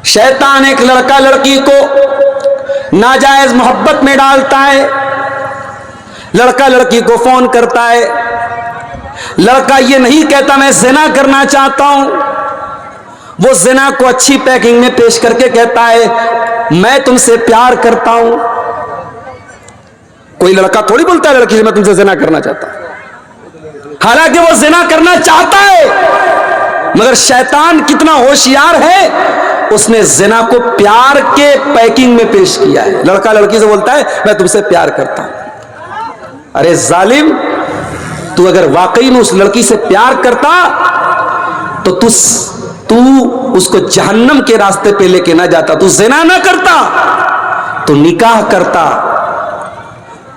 शैतान एक लड़का लड़की को नाजायज मोहब्बत में डालता है। लड़का लड़की को फोन करता है, लड़का ये नहीं कहता मैं ज़िना करना चाहता हूं, वो ज़िना को अच्छी पैकिंग में पेश करके कहता है मैं तुमसे प्यार करता हूं। कोई लड़का थोड़ी बोलता है लड़की से मैं तुमसे ज़िना करना चाहता हूं, हालांकि वो ज़िना करना चाहता है, मगर शैतान कितना होशियार है, उसने ज़िना को प्यार के पैकिंग में पेश किया है। लड़का लड़की से बोलता है मैं तुमसे प्यार करता हूं। अरे जालिम, तू अगर वाकई में उस लड़की से प्यार करता तो तू उसको जहन्नम के रास्ते पे लेके ना जाता, तू ज़िना ना करता, तो निकाह करता।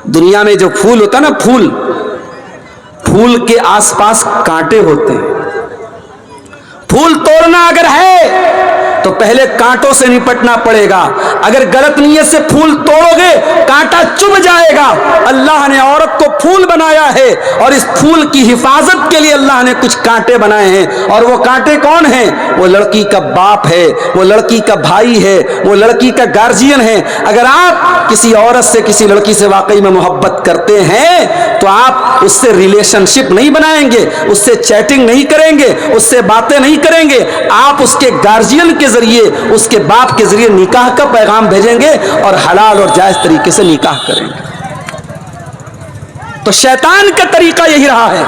दुनिया में जो फूल होता ना, फूल के आसपास कांटे होते हैं। फूल तोड़ना अगर है तो पहले कांटों से निपटना पड़ेगा। अगर गलत नीयत से फूल तोड़ोगे कांटा चुभ जाएगा। अल्लाह ने औरत को फूल बनाया है और इस फूल की हिफाजत के लिए अल्लाह ने कुछ कांटे बनाए हैं। और वो कांटे कौन हैं? वो लड़की का बाप है, वो लड़की का भाई है, वो लड़की का गार्जियन है। अगर आप किसी औरत से, किसी लड़की से वाकई में मोहब्बत करते हैं तो आप उससे रिलेशनशिप नहीं बनाएंगे, उससे चैटिंग नहीं करेंगे, उससे बातें नहीं करेंगे। आप उसके गार्जियन के जरिए, उसके बाप के जरिए निकाह का पैगाम भेजेंगे और हलाल और जायज तरीके से निकाह करेंगे। तो शैतान का तरीका यही रहा है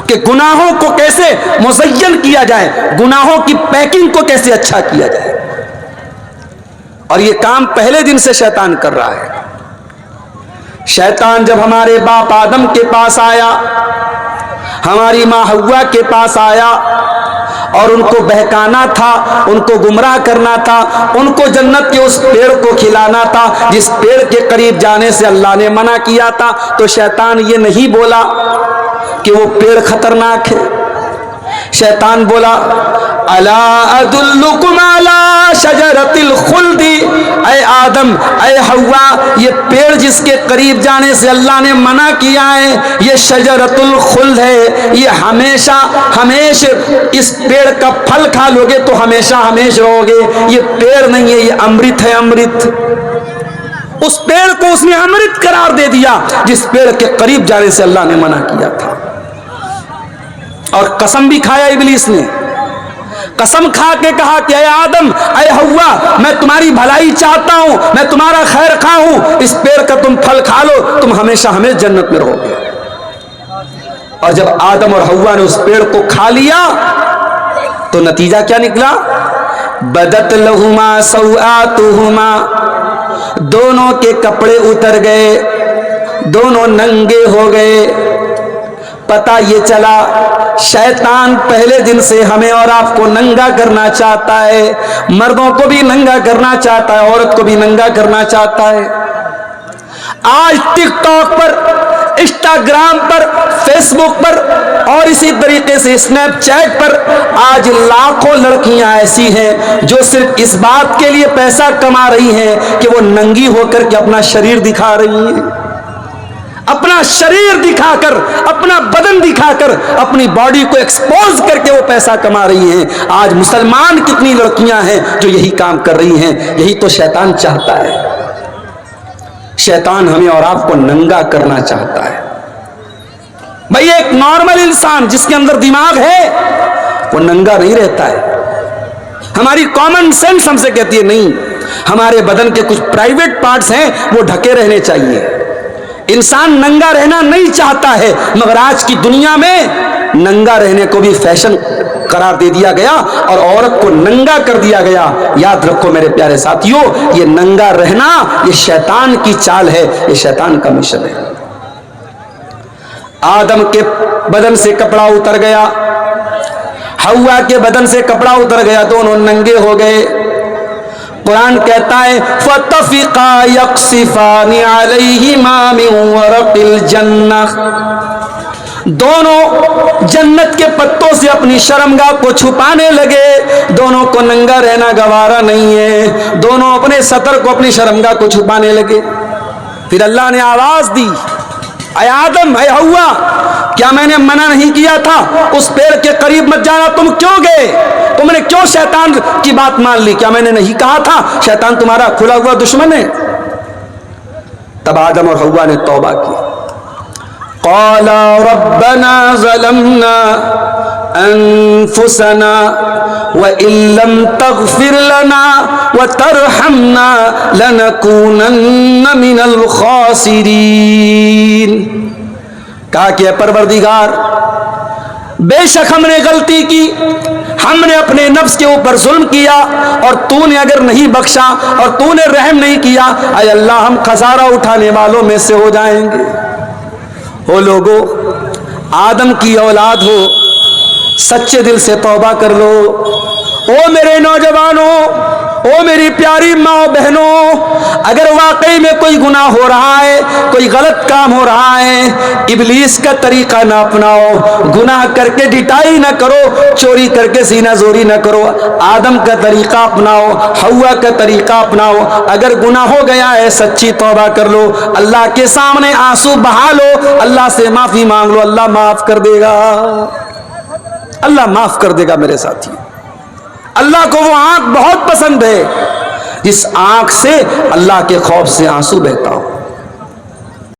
कि गुनाहों को कैसे मुज़य्यन किया जाए, गुनाहों की पैकिंग को कैसे अच्छा किया जाए। और यह काम पहले दिन से शैतान कर रहा है। शैतान जब हमारे बाप आदम के पास आया, हमारी माँ हव्वा के पास आया और उनको बहकाना था, उनको गुमराह करना था, उनको जन्नत के उस पेड़ को खिलाना था जिस पेड़ के करीब जाने से अल्लाह ने मना किया था, तो शैतान ये नहीं बोला कि वो पेड़ खतरनाक है। शैतान बोला अला अदुल्लुकुम अला शजरतिल खुल्दी, ऐ आदम, ऐ हव्वा, ये पेड़ जिसके करीब जाने से अल्लाह ने मना किया है, ये शजरतुल खुल्द है, ये हमेशा हमेशा इस पेड़ का फल खा लोगे तो हमेशा हमेशा रहोगे। ये पेड़ नहीं है, ये अमृत है, अमृत। उस पेड़ को उसने अमृत करार दे दिया जिस पेड़ के करीब जाने से अल्लाह ने मना किया था। और कसम भी खाया इब्लीस ने, कसम खा के कहा कि ऐ आदम, ऐ हव्वा, मैं तुम्हारी भलाई चाहता हूं, मैं तुम्हारा खैर खा हूं, इस पेड़ का तुम फल खा लो, तुम हमेशा हमेशा जन्नत में रहोगे। और जब आदम और हव्वा ने उस पेड़ को खा लिया तो नतीजा क्या निकला? बदत लहुमा सौआतुहुमा, दोनों के कपड़े उतर गए, दोनों नंगे हो गए। पता ये चला शैतान पहले दिन से हमें और आपको नंगा करना चाहता है, मर्दों को भी नंगा करना चाहता है, औरत को भी नंगा करना चाहता है। आज टिकटॉक पर, इंस्टाग्राम पर, फेसबुक पर और इसी तरीके से स्नैपचैट पर आज लाखों लड़कियां ऐसी हैं जो सिर्फ इस बात के लिए पैसा कमा रही हैं कि वो नंगी होकर के अपना शरीर दिखा रही हैं। अपना शरीर दिखाकर, अपना बदन दिखाकर, अपनी बॉडी को एक्सपोज करके वो पैसा कमा रही हैं। आज मुसलमान कितनी लड़कियां हैं जो यही काम कर रही हैं। यही तो शैतान चाहता है। शैतान हमें और आपको नंगा करना चाहता है। भाई एक नॉर्मल इंसान जिसके अंदर दिमाग है वो नंगा नहीं रहता है। हमारी कॉमन सेंस हमसे कहती है नहीं, हमारे बदन के कुछ प्राइवेट पार्ट्स हैं वो ढके रहने चाहिए। इंसान नंगा रहना नहीं चाहता है, मगर आज की दुनिया में नंगा रहने को भी फैशन करार दे दिया गया और औरत को नंगा कर दिया गया। याद रखो मेरे प्यारे साथियों, ये नंगा रहना ये शैतान की चाल है, ये शैतान का मिशन है। आदम के बदन से कपड़ा उतर गया, हव्वा के बदन से कपड़ा उतर गया, दोनों नंगे हो गए। कुरान कहता है फतफिका यक्सिफानी अलैहिमा मिन वरक़िल जन्नह, दोनों जन्नत के पत्तों से अपनी शर्मगाह को छुपाने लगे। दोनों को नंगा रहना गवारा नहीं है, दोनों अपने सतर को, अपनी शर्मगाह को छुपाने लगे। फिर अल्लाह ने आवाज दी, اے آدم اے ہوا کیا میں نے منع نہیں کیا تھا اس پیڑ کے قریب مت جانا؟ تم کیوں گئے؟ تم نے کیوں شیطان کی بات مان لی؟ کیا میں نے نہیں کہا تھا شیطان تمہارا کھلا ہوا دشمن ہے؟ تب آدم اور حوا نے توبہ کی. قالا ربنا ظلمنا انفسنا وان لم تغفر لنا وترحمنا لنكونن من الخاسرین. کہا کہ اے پروردگار بے شک ہم نے غلطی کی، ہم نے اپنے نفس کے اوپر ظلم کیا اور تو نے اگر نہیں بخشا اور تو نے رحم نہیں کیا، اے اللہ ہم خسارہ اٹھانے والوں میں سے ہو جائیں گے. ہو لوگو، آدم کی اولاد ہو، سچے دل سے توبہ کر لو. او میرے نوجوانوں، او میری پیاری ماں بہنوں، اگر واقعی میں کوئی گناہ ہو رہا ہے، کوئی غلط کام ہو رہا ہے، ابلیس کا طریقہ نہ اپناؤ. گناہ کر کے ڈٹائی نہ کرو، چوری کر کے سینہ زوری نہ کرو. آدم کا طریقہ اپناؤ، حوا کا طریقہ اپناؤ. اگر گناہ ہو گیا ہے سچی توبہ کر لو، اللہ کے سامنے آنسو بہا لو، اللہ سے معافی مانگ لو، اللہ معاف کر دے گا. اللہ معاف کر دے گا میرے ساتھی. اللہ کو وہ آنکھ بہت پسند ہے جس آنکھ سے اللہ کے خوف سے آنسو بہتا ہو.